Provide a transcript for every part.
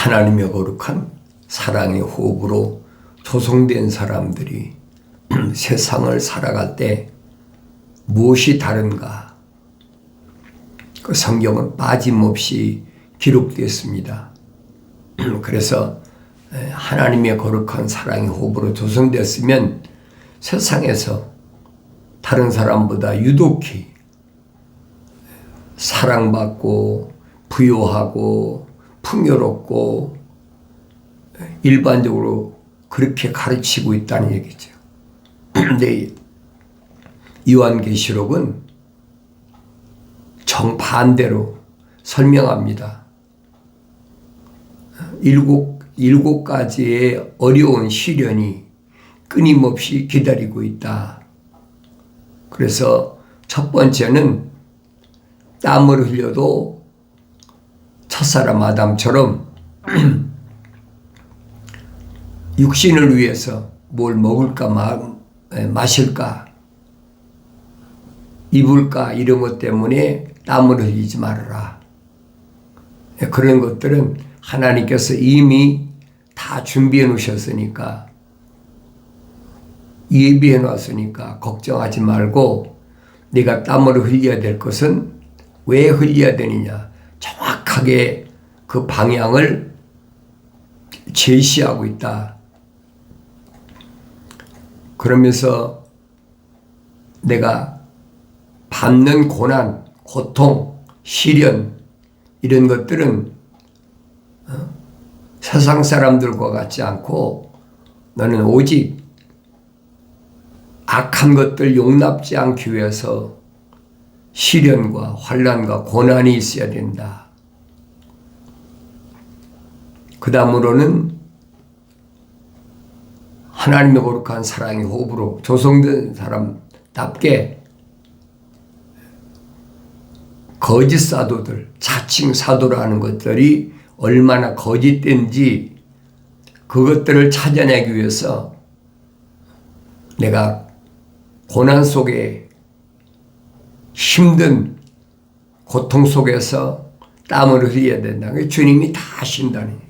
하나님의 거룩한 사랑의 호흡으로 조성된 사람들이 세상을 살아갈 때 무엇이 다른가? 그 성경은 빠짐없이 기록되었습니다. 그래서 하나님의 거룩한 사랑의 호흡으로 조성되었으면 세상에서 다른 사람보다 유독히 사랑받고 부유하고 풍요롭고 일반적으로 그렇게 가르치고 있다는 얘기죠. 근데 요한계시록은 정반대로 설명합니다. 일곱 가지의 어려운 시련이 끊임없이 기다리고 있다. 그래서 첫 번째는 땀을 흘려도 첫사람 아담처럼 육신을 위해서 뭘 먹을까 마실까 입을까 이런 것 때문에 땀을 흘리지 말아라. 그런 것들은 하나님께서 이미 다 준비해 놓으셨으니까 예비해 놨으니까 걱정하지 말고 네가 땀을 흘려야 될 것은 왜 흘려야 되느냐 정확하게 그 방향을 제시하고 있다. 그러면서 내가 받는 고난, 고통, 시련 이런 것들은 세상 사람들과 같지 않고 너는 오직 악한 것들 용납지 않기 위해서 시련과 환난과 고난이 있어야 된다. 그 다음으로는 하나님의 거룩한 사랑의 호흡으로 조성된 사람답게 거짓 사도들, 자칭 사도라는 것들이 얼마나 거짓된지 그것들을 찾아내기 위해서 내가 고난 속에 힘든 고통 속에서 땀을 흘려야 된다. 주님이 다 하신다는 얘기예요.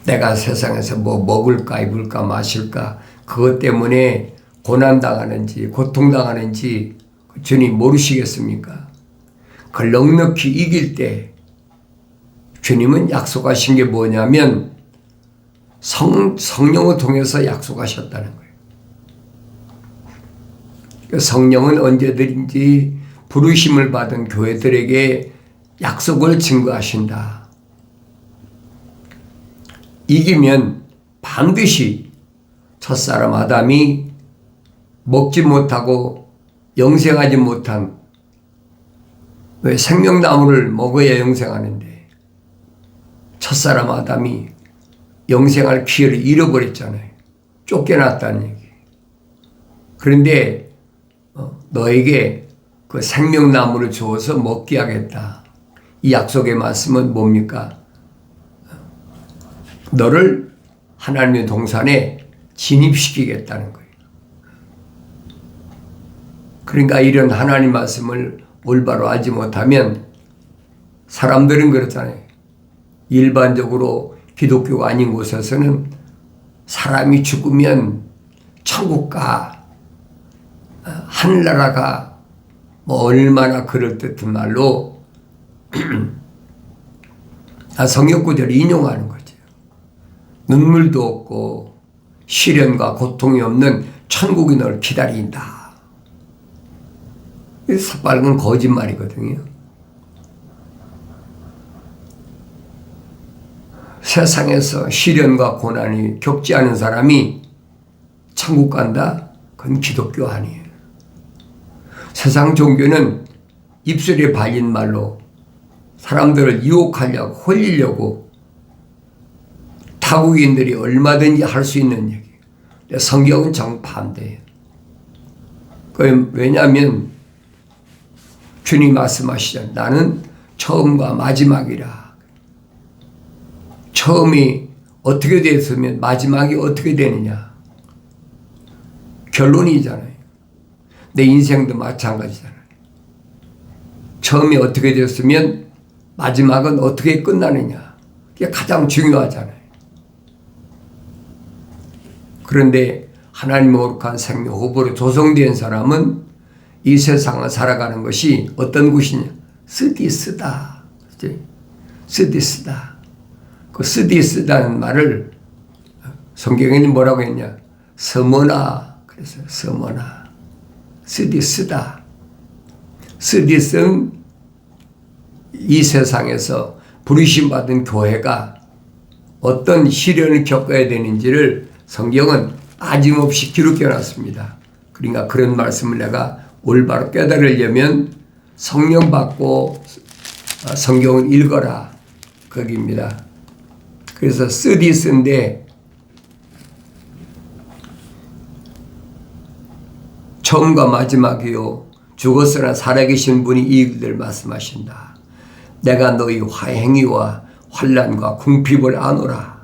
내가 세상에서 뭐 먹을까 입을까 마실까 그것 때문에 고난당하는지 고통당하는지 주님 모르시겠습니까? 그걸 넉넉히 이길 때 주님은 약속하신 게 뭐냐면 성령을 통해서 약속하셨다는 거예요. 성령은 언제든지 부르심을 받은 교회들에게 약속을 증거하신다. 이기면 반드시 첫사람 아담이 먹지 못하고 영생하지 못한 왜 생명나무를 먹어야 영생하는데 첫사람 아담이 영생할 기회를 잃어버렸잖아요. 쫓겨났다는 얘기. 그런데 너에게 그 생명나무를 주어서 먹게 하겠다. 이 약속의 말씀은 뭡니까? 너를 하나님의 동산에 진입시키겠다는 거예요. 그러니까 이런 하나님 말씀을 올바로 알지 못하면 사람들은 그렇잖아요. 일반적으로 기독교가 아닌 곳에서는 사람이 죽으면 천국 가, 하늘나라가 뭐 얼마나 그럴듯한 말로 성경 구절을 인용하는 거죠. 눈물도 없고 시련과 고통이 없는 천국이 너를 기다린다. 이 새빨간 거짓말이거든요. 세상에서 시련과 고난이 겪지 않은 사람이 천국 간다? 그건 기독교 아니에요. 세상 종교는 입술에 발린 말로 사람들을 유혹하려고 홀리려고 타국인들이 얼마든지 할 수 있는 얘기예요. 성경은 정반대예요. 왜냐하면 주님 말씀하시잖아요. 나는 처음과 마지막이라. 처음이 어떻게 됐으면 마지막이 어떻게 되느냐. 결론이잖아요. 내 인생도 마찬가지잖아요. 처음이 어떻게 됐으면 마지막은 어떻게 끝나느냐. 그게 가장 중요하잖아요. 그런데 하나님의 거룩한 생명 호흡으로 조성된 사람은 이 세상을 살아가는 것이 어떤 곳이냐? 쓰디쓰다. 쓰디쓰다. 그 쓰디쓰다는 말을 성경에는 뭐라고 했냐? 서머나. 그래서 서머나. 쓰디쓰다. 쓰디쓴 이 세상에서 부르심받은 교회가 어떤 시련을 겪어야 되는지를 성경은 빠짐없이 기록해 놨습니다. 그러니까 그런 말씀을 내가 올바로 깨달으려면 성령 받고 성경을 읽어라. 거기입니다. 그래서 쓰디쓴데 처음과 마지막이요 죽었으나 살아계신 분이 이 일들 말씀하신다. 내가 너희 행위와 환난과 궁핍을 아노라.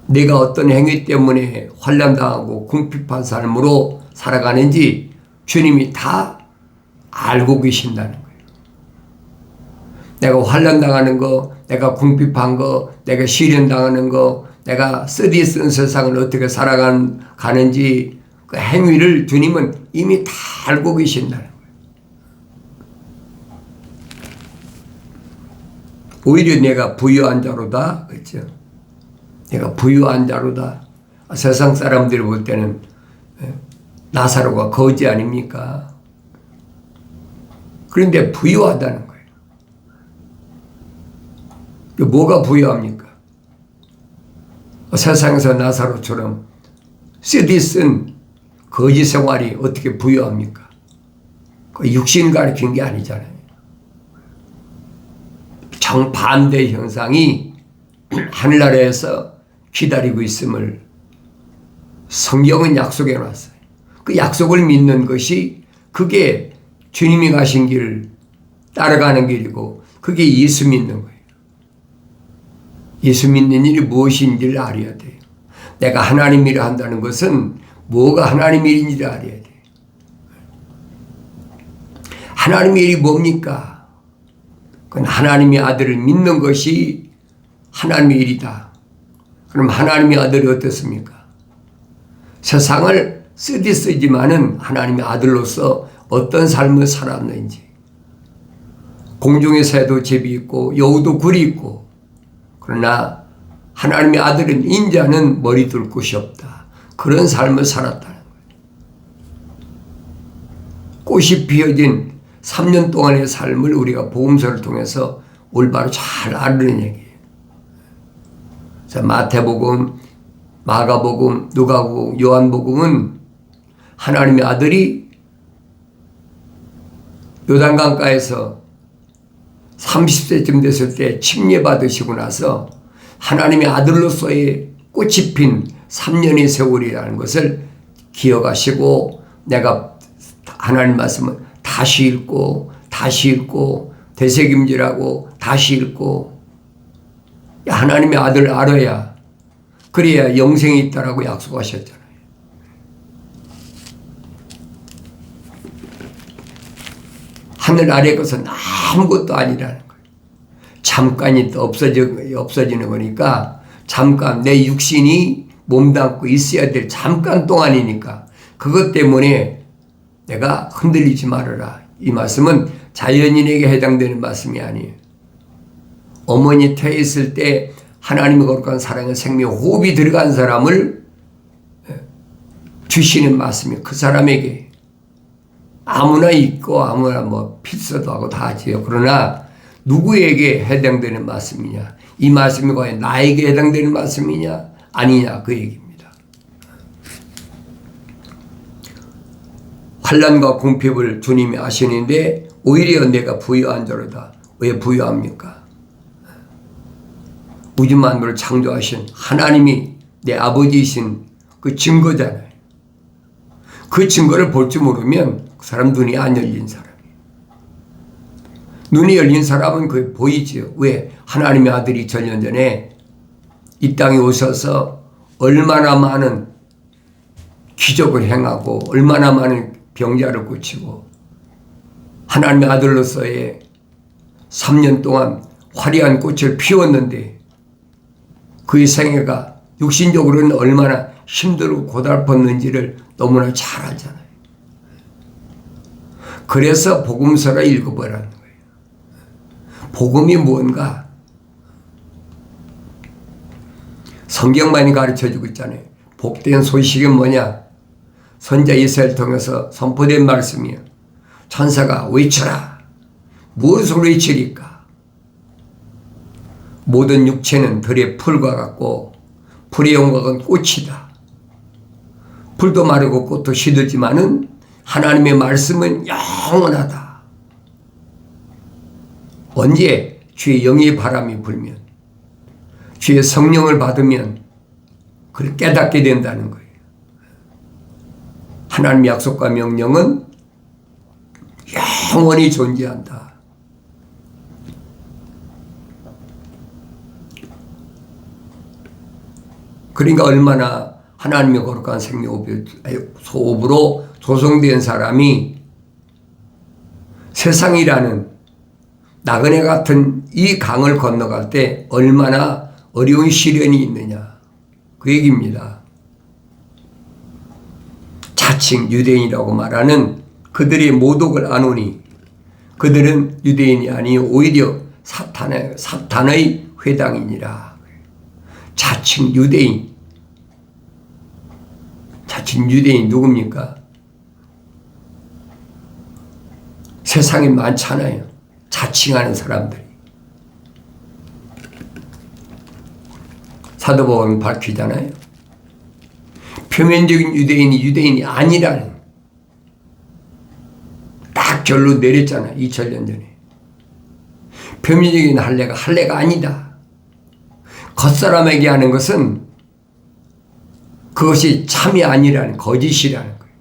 내가 어떤 행위 때문에 환난당하고 궁핍한 삶으로 살아가는지 주님이 다 알고 계신다는 거예요. 내가 환난당하는 거, 내가 궁핍한 거, 내가 시련당하는 거, 내가 쓰디쓴 세상을 어떻게 살아가는지 그 행위를 주님은 이미 다 알고 계신다는 거예요. 오히려 내가 부유한 자로다. 그렇죠? 내가 부유한 자로다. 세상 사람들이 볼 때는 나사로가 거지 아닙니까? 그런데 부유하다는 거예요. 뭐가 부유합니까? 세상에서 나사로처럼 쓰디쓴 거지 생활이 어떻게 부유합니까? 그 육신 가리킨 게 아니잖아요. 정반대 형상이 하늘나라에서 기다리고 있음을 성경은 약속해 놨어요. 그 약속을 믿는 것이 그게 주님이 가신 길을 따라가는 길이고 그게 예수 믿는 거예요. 예수 믿는 일이 무엇인지를 알아야 돼요. 내가 하나님 일을 한다는 것은 뭐가 하나님 일인지를 알아야 돼요. 하나님의 일이 뭡니까? 그건 하나님의 아들을 믿는 것이 하나님의 일이다. 그럼 하나님의 아들이 어떻습니까? 세상을 쓰지만은 하나님의 아들로서 어떤 삶을 살았는지, 공중의 새도 제비 있고 여우도 굴이 있고, 그러나 하나님의 아들은 인자는 머리 둘 곳이 없다. 그런 삶을 살았다는 거예요. 꽃이 피어진 3년 동안의 삶을 우리가 복음서를 통해서 올바로 잘 아는 얘기예요. 마태복음, 마가복음, 누가복음, 요한복음은 하나님의 아들이 요단강가에서 30세쯤 됐을 때 침례받으시고 나서 하나님의 아들로서의 꽃이 핀 3년의 세월이라는 것을 기억하시고 내가 하나님 말씀을 다시 읽고 다시 읽고 되새김질하고 다시 읽고 하나님의 아들을 알아야 그래야 영생이 있다라고 약속하셨잖아요. 하늘 아래 것은 아무것도 아니라는 거예요. 잠깐이 또 없어지는 거니까 잠깐 내 육신이 몸담고 있어야 될 잠깐 동안이니까 그것 때문에 내가 흔들리지 말아라. 이 말씀은 자연인에게 해당되는 말씀이 아니에요. 어머니 태에 있을 때 하나님의 거룩한 사랑의 생명 호흡이 들어간 사람을 주시는 말씀이 그 사람에게 아무나 있고 아무나 뭐 필서도 하고 다 하지요. 그러나 누구에게 해당되는 말씀이냐? 이 말씀이 과연 나에게 해당되는 말씀이냐? 아니냐? 그 얘기입니다. 환난과 궁핍을 주님이 아시는데 오히려 내가 부유한 자로다. 왜 부유합니까? 우주 만물을 창조하신 하나님이 내 아버지이신 그 증거잖아요. 그 증거를 볼 줄 모르면 그 사람 눈이 안 열린 사람이에요. 눈이 열린 사람은 그게 보이지요. 왜? 하나님의 아들이 전년 전에 이 땅에 오셔서 얼마나 많은 기적을 행하고 얼마나 많은 병자를 고치고 하나님의 아들로서의 3년 동안 화려한 꽃을 피웠는데 그의 생애가 육신적으로는 얼마나 힘들고 고달팠는지를 너무나 잘 알잖아요. 그래서 복음서를 읽어보라는 거예요. 복음이 뭔가? 성경만이 가르쳐주고 있잖아요. 복된 소식은 뭐냐? 선자 이사야를 통해서 선포된 말씀이에요. 천사가 외쳐라. 무엇을 외치리까? 모든 육체는 들의 풀과 같고 풀의 영광은 꽃이다. 풀도 마르고 꽃도 시들지만은 하나님의 말씀은 영원하다. 언제? 주의 영의 바람이 불면, 주의 성령을 받으면 그걸 깨닫게 된다는 거예요. 하나님의 약속과 명령은 영원히 존재한다. 그러니까 얼마나 하나님의 거룩한 생명소업으로 조성된 사람이 세상이라는 나그네 같은 이 강을 건너갈 때 얼마나 어려운 시련이 있느냐, 그 얘기입니다. 자칭 유대인이라고 말하는 그들의 모독을 아노니 그들은 유대인이 아니요 오히려 사탄의 회당이니라. 자칭 유대인. 자칭 유대인 누굽니까? 세상에 많잖아요. 자칭하는 사람들이. 사도복음이 밝히잖아요. 표면적인 유대인이 유대인이 아니라는 딱 결론 내렸잖아요. 2000년 전에. 표면적인 할례가 아니다. 겉사람에게 하는 것은 그것이 참이 아니라는 거짓이라는 거예요.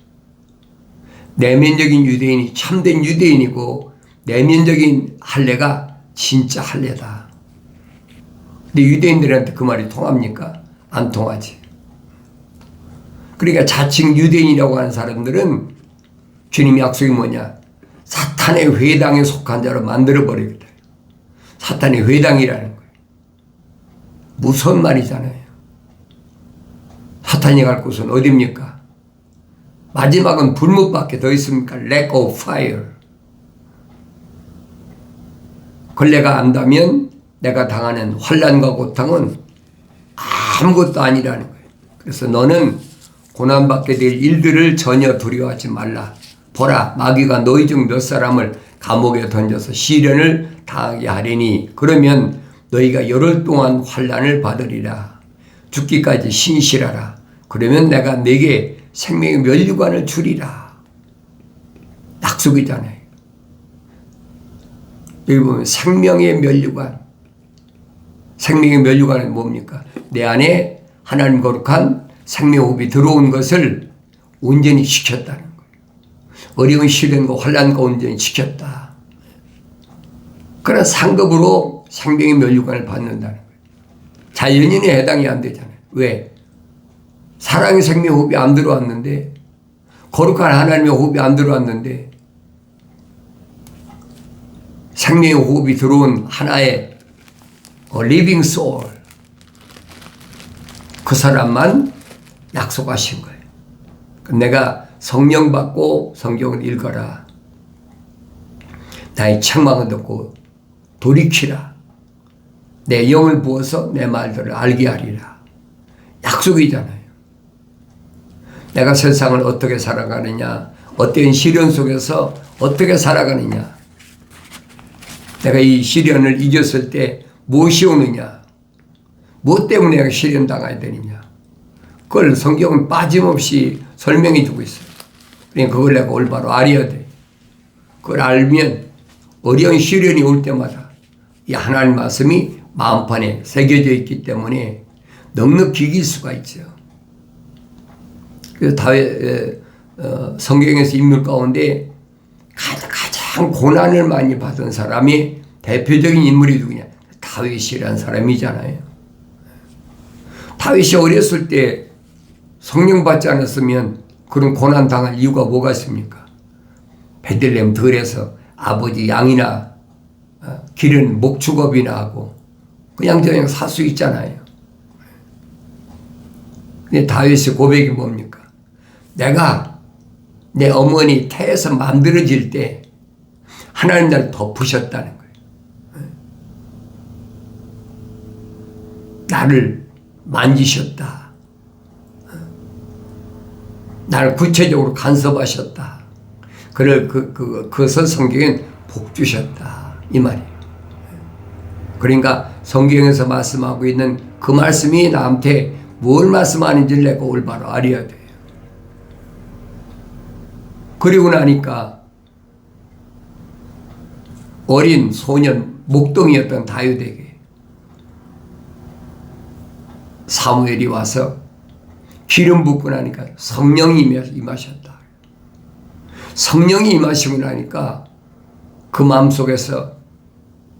내면적인 유대인이 참된 유대인이고 내면적인 할례가 진짜 할례다. 근데 유대인들한테 그 말이 통합니까? 안 통하지. 그러니까 자칭 유대인이라고 하는 사람들은 주님의 약속이 뭐냐? 사탄의 회당에 속한 자로 만들어버리겠다. 사탄의 회당이라는 거예요. 무서운 말이잖아요. 사탄이 갈 곳은 어디입니까? 마지막은 불못밖에 더 있습니까? Lack of fire. 그걸 내가 안다면 내가 당하는 환난과 고통은 아무것도 아니라는 거예요. 그래서 너는 고난받게 될 일들을 전혀 두려워하지 말라. 보라, 마귀가 너희 중 몇 사람을 감옥에 던져서 시련을 당하게 하리니 그러면 너희가 열흘 동안 환난을 받으리라. 죽기까지 신실하라. 그러면 내가 네게 생명의 면류관을 주리라. 약속이잖아요. 여기 보면 생명의 면류관. 생명의 면류관은 뭡니까? 내 안에 하나님 거룩한 생명호흡이 들어온 것을 온전히 시켰다는 거예요. 어려운 시련과 환난과 온전히 시켰다. 그런 상급으로 생명의 면류관을 받는다는 거예요. 자연인에 해당이 안 되잖아요. 왜? 사랑의 생명호흡이 안 들어왔는데, 거룩한 하나님의 호흡이 안 들어왔는데, 생명의 호흡이 들어온 하나의 living soul, 그 사람만 약속하신 거예요. 내가 성령 받고 성경을 읽어라. 나의 책망을 듣고 돌이키라. 내 영을 부어서 내 말들을 알게 하리라. 약속이잖아요. 내가 세상을 어떻게 살아가느냐, 어떤 시련 속에서 어떻게 살아가느냐, 내가 이 시련을 이겼을 때 무엇이 오느냐, 무엇 때문에 내가 시련 당해야 되느냐, 그걸 성경은 빠짐없이 설명해 주고 있어요. 그러니까 그걸 내가 올바로 알아야 돼. 그걸 알면 어려운 시련이 올 때마다 이 하나님 말씀이 마음판에 새겨져 있기 때문에 넉넉히 이길 수가 있죠. 그래서 성경에서 인물 가운데 가장 고난을 많이 받은 사람이 대표적인 인물이 누구냐? 다윗이라는 사람이잖아요. 다윗이 어렸을 때 성령 받지 않았으면 그런 고난 당할 이유가 뭐가 있습니까? 베들레헴 들에서 아버지 양이나 길은 목축업이나 하고 그냥 저냥 살 수 있잖아요. 근데 다윗의 고백이 뭡니까? 내가 내 어머니 태에서 만들어질 때 하나님 나를 덮으셨다는 거예요. 나를 만지셨다. 나를 구체적으로 간섭하셨다. 그것을 성경엔 복 주셨다. 이 말이에요. 그러니까 성경에서 말씀하고 있는 그 말씀이 나한테 뭘 말씀하는지를 내가 올바로 알아야 돼요. 그리고 나니까 어린 소년 목동이었던 다윗에게 사무엘이 와서 기름 붓고 나니까 성령이 임하셨다. 성령이 임하시고 나니까 그 마음속에서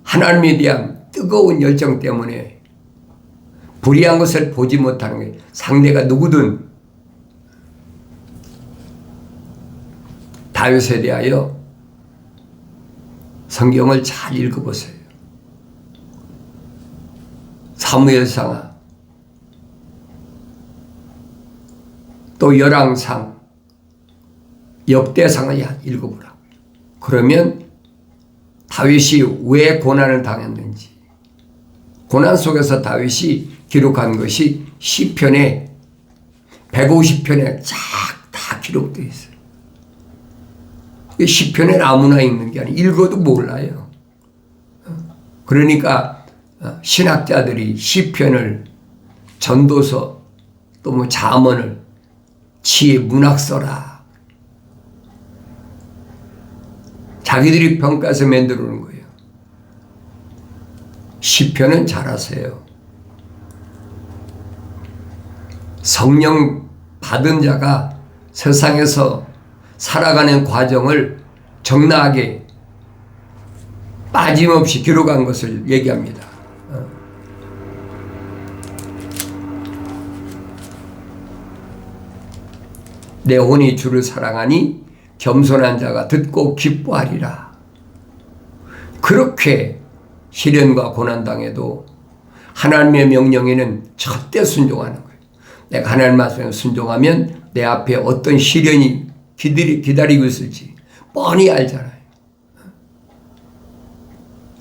하나님에 대한 뜨거운 열정 때문에 불의한 것을 보지 못하는 거예요. 상대가 누구든 다윗에 대하여 성경을 잘 읽어보세요. 사무엘상하 또 열왕상 역대상을 읽어보라고. 그러면 다윗이 왜 고난을 당했는지, 고난 속에서 다윗이 기록한 것이 시편에 150편에 쫙 기록되어 있어요. 시편에 아무나 읽는 게 아니에요. 읽어도 몰라요. 그러니까 신학자들이 시편을 전도서 또 뭐 잠언을 지혜 문학서라. 자기들이 평가해서 만들어 놓은 거예요. 시편은 잘하세요. 성령 받은 자가 세상에서 살아가는 과정을 적나하게 빠짐없이 기록한 것을 얘기합니다. 내 혼이 주를 사랑하니 겸손한 자가 듣고 기뻐하리라. 그렇게 시련과 고난당해도 하나님의 명령에는 절대 순종하는 거예요. 내가 하나님 말씀에 순종하면 내 앞에 어떤 시련이 기다리고 있을지 뻔히 알잖아요.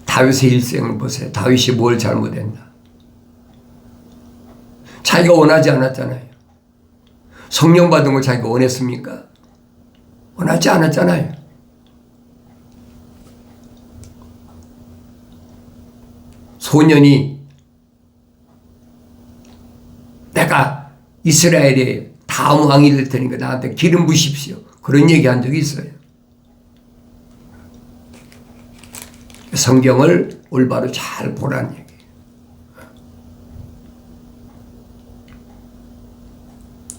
다윗의 일생을 보세요. 다윗이 뭘 잘못했나? 자기가 원하지 않았잖아요. 성령 받은 걸 자기가 원했습니까? 원하지 않았잖아요. 소년이 내가 이스라엘의 다음 왕이 될 테니까 나한테 기름 부십시오. 그런 얘기 한 적이 있어요. 성경을 올바로 잘 보라는 얘기예요.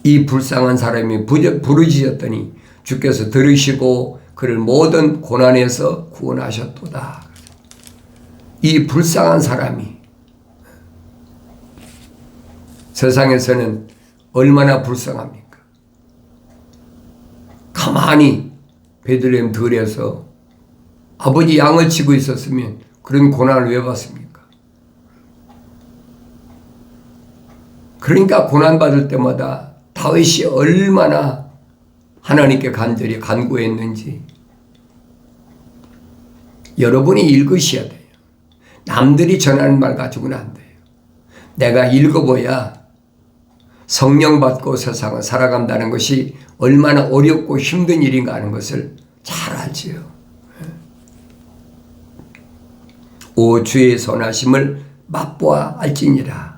이 불쌍한 사람이 부르짖었더니 주께서 들으시고 그를 모든 고난에서 구원하셨도다. 이 불쌍한 사람이 세상에서는 얼마나 불쌍합니까? 가만히 베들레헴 들에서 아버지 양을 치고 있었으면 그런 고난을 왜 받습니까? 그러니까 고난받을 때마다 다윗이 얼마나 하나님께 간절히 간구했는지 여러분이 읽으셔야 돼요. 남들이 전하는 말 가지고는 안 돼요. 내가 읽어봐야 성령 받고 세상을 살아간다는 것이 얼마나 어렵고 힘든 일인가 하는 것을 잘 알지요. 오 주의 선하심을 맛보아 알지니라.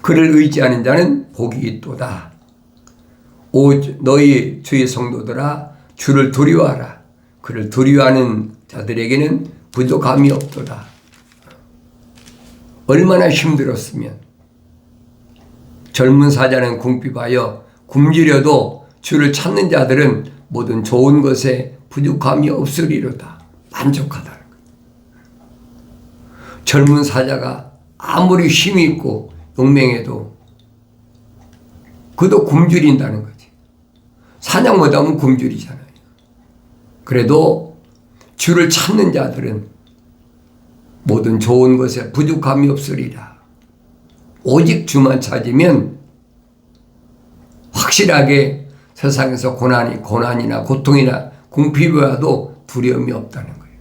그를 의지하는 자는 복이 있도다. 오 너희 주의 성도들아 주를 두려워하라. 그를 두려워하는 자들에게는 부족함이 없도다. 얼마나 힘들었으면 젊은 사자는 궁핍하여 굶주려도 주를 찾는 자들은 모든 좋은 것에 부족함이 없으리로다. 만족하다는 거예요. 젊은 사자가 아무리 힘이 있고 용맹해도 그도 굶주린다는 거지. 사냥 못하면 굶주리잖아요. 그래도 주를 찾는 자들은 모든 좋은 것에 부족함이 없으리라. 오직 주만 찾으면 확실하게 세상에서 고난이나 고통이나 궁핍이와도 두려움이 없다는 거예요.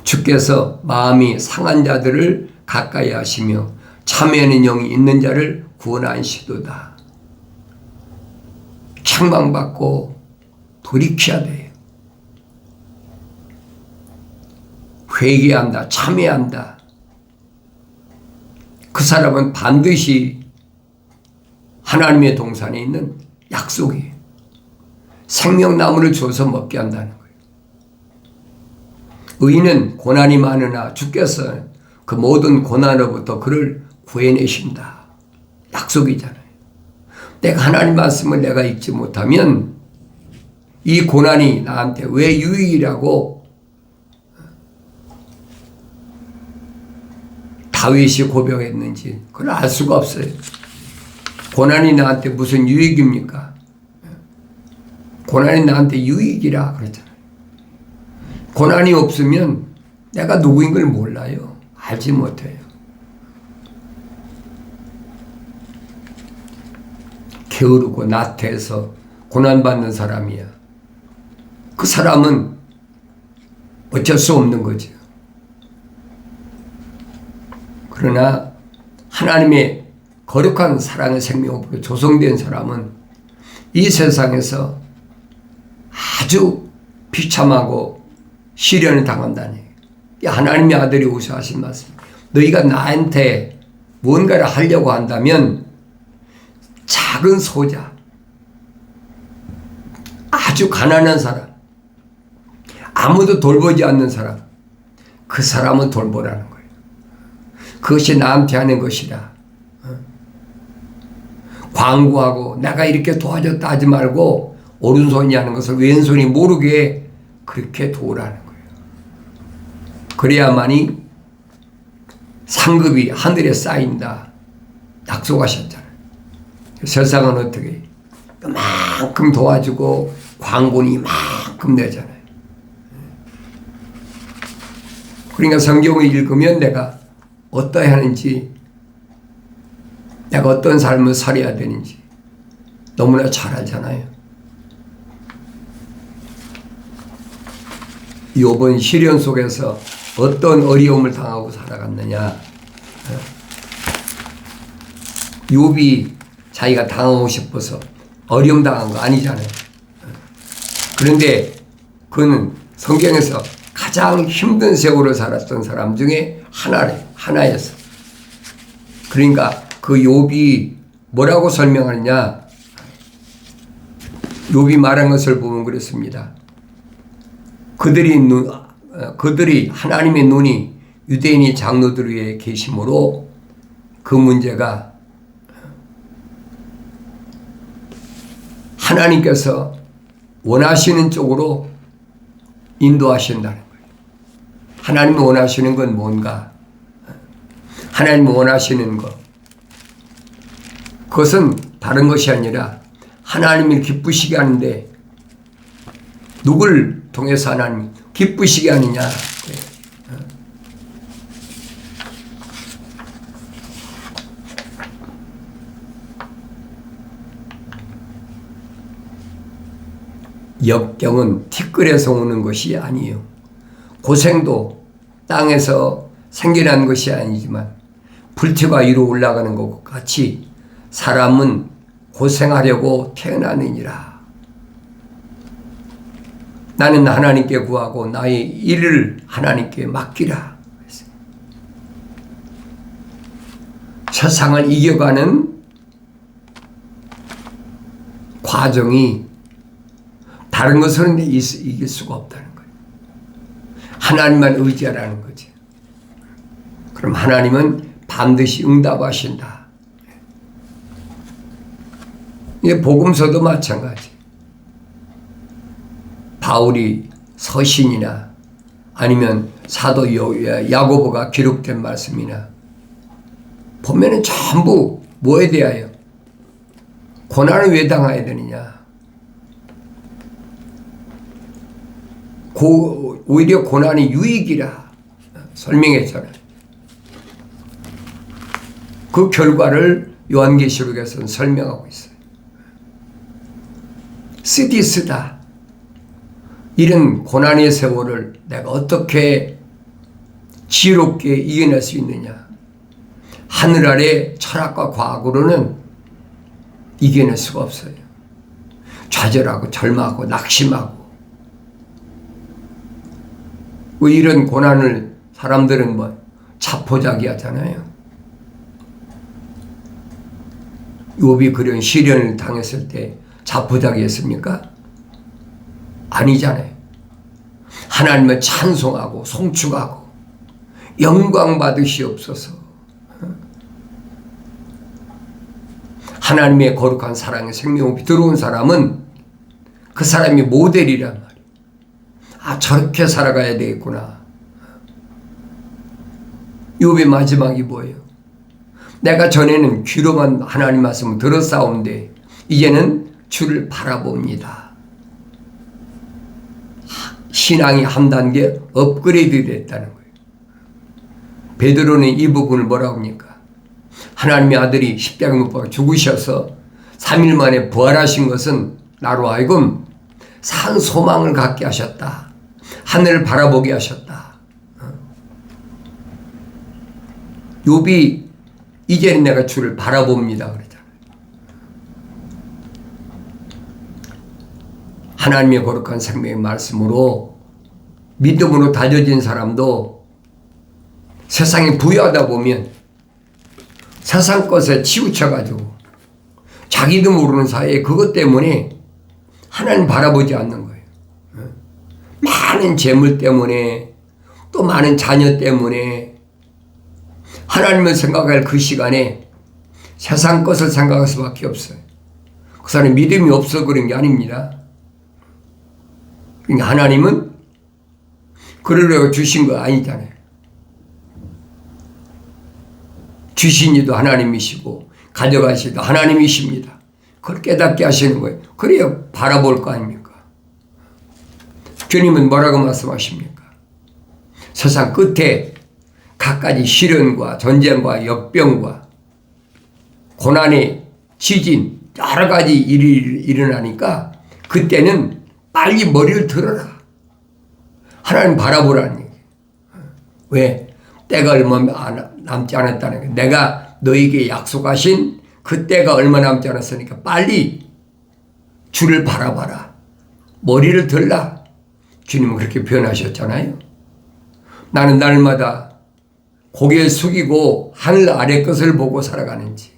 주께서 마음이 상한 자들을 가까이 하시며 참회하는 영이 있는 자를 구원하시도다. 책망받고 돌이켜야 돼요. 회개한다, 참회한다. 그 사람은 반드시 하나님의 동산에 있는 약속이에요. 생명나무를 주어서 먹게 한다는 거예요. 의인은 고난이 많으나 주께서 그 모든 고난으로부터 그를 구해내신다. 약속이잖아요. 내가 하나님 말씀을 내가 읽지 못하면 이 고난이 나한테 왜 유익이라고 다윗이 고백했는지 그걸 알 수가 없어요. 고난이 나한테 무슨 유익입니까? 고난이 나한테 유익이라 그랬잖아요. 고난이 없으면 내가 누구인 걸 몰라요. 알지 못해요. 게으르고 나태해서 고난받는 사람이야. 그 사람은 어쩔 수 없는 거죠. 그러나 하나님의 거룩한 사랑의 생명으로 조성된 사람은 이 세상에서 아주 비참하고 시련을 당한다니. 하나님의 아들이 오셔 하신 말씀. 너희가 나한테 무언가를 하려고 한다면 작은 소자, 아주 가난한 사람, 아무도 돌보지 않는 사람, 그 사람은 돌보라는 거예요. 그것이 나한테 하는 것이라. 광고하고 내가 이렇게 도와줬다 하지 말고 오른손이 하는 것을 왼손이 모르게 그렇게 도우라는 거예요. 그래야만이 상급이 하늘에 쌓인다. 약속하셨잖아요. 세상은 어떻게 그만큼 도와주고 광고는 이만큼 내잖아요. 그러니까 성경을 읽으면 내가 어떠해야 하는지, 내가 어떤 삶을 살아야 되는지 너무나 잘 알잖아요. 욥은 시련 속에서 어떤 어려움을 당하고 살아갔느냐. 욥이 자기가 당하고 싶어서 어려움 당한 거 아니잖아요. 그런데 그는 성경에서 가장 힘든 세월을 살았던 사람 중에 하나였어. 그러니까 그 욥이 뭐라고 설명하느냐. 욥이 말한 것을 보면 그렇습니다. 그들이 하나님의 눈이 유대인의 장로들 위에 계심으로 그 문제가 하나님께서 원하시는 쪽으로 인도하신다는 거예요. 하나님이 원하시는 건 뭔가? 하나님이 원하시는 것. 그것은 다른 것이 아니라 하나님을 기쁘시게 하는데 누굴 통해서 하나님 기쁘시게 하느냐. 역경은 티끌에서 오는 것이 아니에요. 고생도 땅에서 생겨난 것이 아니지만 불티가 위로 올라가는 것과 같이 사람은 고생하려고 태어나느니라. 나는 하나님께 구하고 나의 일을 하나님께 맡기라. 세상을 이겨가는 과정이 다른 것은 이길 수가 없다는 거예요. 하나님만 의지하라는 거지. 그럼 하나님은 반드시 응답하신다. 이 복음서도 마찬가지. 바울이 서신이나 아니면 사도 야고보가 기록된 말씀이나 보면은 전부 뭐에 대하여 고난을 왜 당해야 되느냐. 오히려 고난이 유익이라 설명했잖아요. 그 결과를 요한계시록에서는 설명하고 있어요. 쓰디쓰다. 이런 고난의 세월을 내가 어떻게 지혜롭게 이겨낼 수 있느냐. 하늘 아래 철학과 과학으로는 이겨낼 수가 없어요. 좌절하고 절망하고 낙심하고. 왜 이런 고난을 사람들은 자포자기 하잖아요. 욥이 그런 시련을 당했을 때 자포자기 했습니까? 아니잖아요. 하나님을 찬송하고 송축하고 영광 받으시옵소서. 하나님의 거룩한 사랑의 생명이 들어온 사람은 그 사람이 모델이란 말이에요. 아, 저렇게 살아가야 되겠구나. 욥의 마지막이 뭐예요? 내가 전에는 귀로만 하나님 말씀을 들었사온데 이제는 주를 바라봅니다. 신앙이 한 단계 업그레이드 됐다는 거예요. 베드로는 이 부분을 뭐라고 합니까? 하나님의 아들이 십자가에 못 박혀 죽으셔서 3일 만에 부활하신 것은 나로 하여금 산 소망을 갖게 하셨다. 하늘을 바라보게 하셨다. 욥이 이제는 내가 주를 바라봅니다 그러잖아요. 하나님의 거룩한 생명의 말씀으로 믿음으로 다져진 사람도 세상에 부유하다 보면 세상 것에 치우쳐가지고 자기도 모르는 사이에 그것 때문에 하나님 바라보지 않는 거예요. 많은 재물 때문에 또 많은 자녀 때문에 하나님을 생각할 그 시간에 세상 것을 생각할 수밖에 없어요. 그 사람이 믿음이 없어 그런 게 아닙니다. 그러니까 하나님은 그러려고 주신 거 아니잖아요. 주신 이도 하나님이시고 가져가시도 하나님이십니다. 그걸 깨닫게 하시는 거예요. 그래야 바라볼 거 아닙니까? 주님은 뭐라고 말씀하십니까? 세상 끝에 갖가지 시련과 전쟁과 역병과 고난의 지진 여러 가지 일이 일어나니까 그때는 빨리 머리를 들어라. 하나님 바라보라는 얘기예요. 왜? 때가 얼마 남지 않았다는 거예요. 내가 너에게 약속하신 그 때가 얼마 남지 않았으니까 빨리 주를 바라봐라. 머리를 들라. 주님은 그렇게 표현하셨잖아요. 나는 날마다 고개를 숙이고 하늘 아래 것을 보고 살아가는지,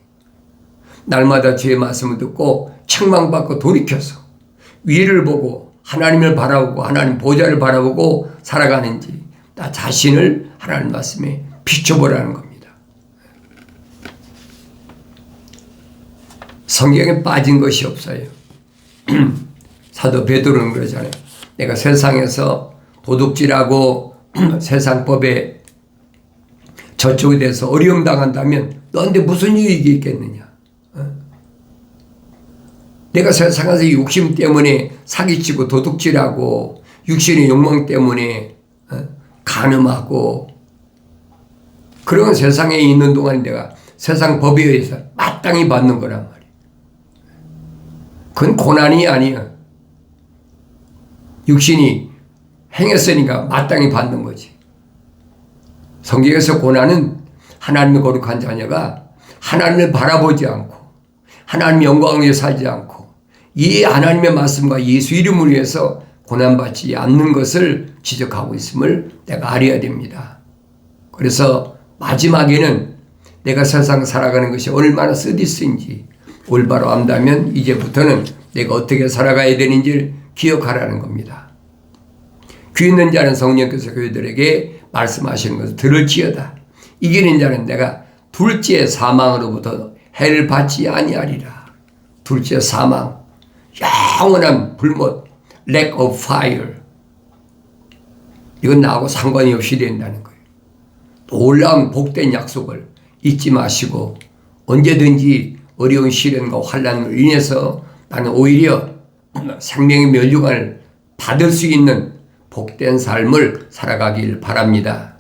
날마다 주의 말씀을 듣고 책망받고 돌이켜서 위를 보고 하나님을 바라보고 하나님 보좌를 바라보고 살아가는지 나 자신을 하나님 말씀에 비춰보라는 겁니다. 성경에 빠진 것이 없어요. 사도 베드로는 그러잖아요. 내가 세상에서 도둑질하고 세상 법에 저쪽에 대해서 어려움 당한다면 너한테 무슨 유익이 있겠느냐? 내가 세상에서 욕심 때문에 사기치고 도둑질하고 육신의 욕망 때문에 간음하고 그런 세상에 있는 동안 내가 세상 법에 의해서 마땅히 받는 거란 말이에요. 그건 고난이 아니야. 육신이 행했으니까 마땅히 받는 거지. 성경에서 고난은 하나님의 거룩한 자녀가 하나님을 바라보지 않고 하나님의 영광을 위해 살지 않고 이 하나님의 말씀과 예수 이름을 위해서 고난받지 않는 것을 지적하고 있음을 내가 알아야 됩니다. 그래서 마지막에는 내가 세상 살아가는 것이 얼마나 쓰디쓰인지 올바로 안다면 이제부터는 내가 어떻게 살아가야 되는지를 기억하라는 겁니다. 귀 있는 자는 성령께서 그들에게 말씀하시는 것을 들을지어다. 이기는 자는 내가 둘째 사망으로부터 해를 받지 아니하리라. 둘째 사망, 영원한 불못, lack of fire. 이건 나하고 상관이 없이 된다는 거예요. 놀라운 복된 약속을 잊지 마시고 언제든지 어려운 시련과 환난을 인해서 나는 오히려 생명의 면류관을 받을 수 있는 복된 삶을 살아가길 바랍니다.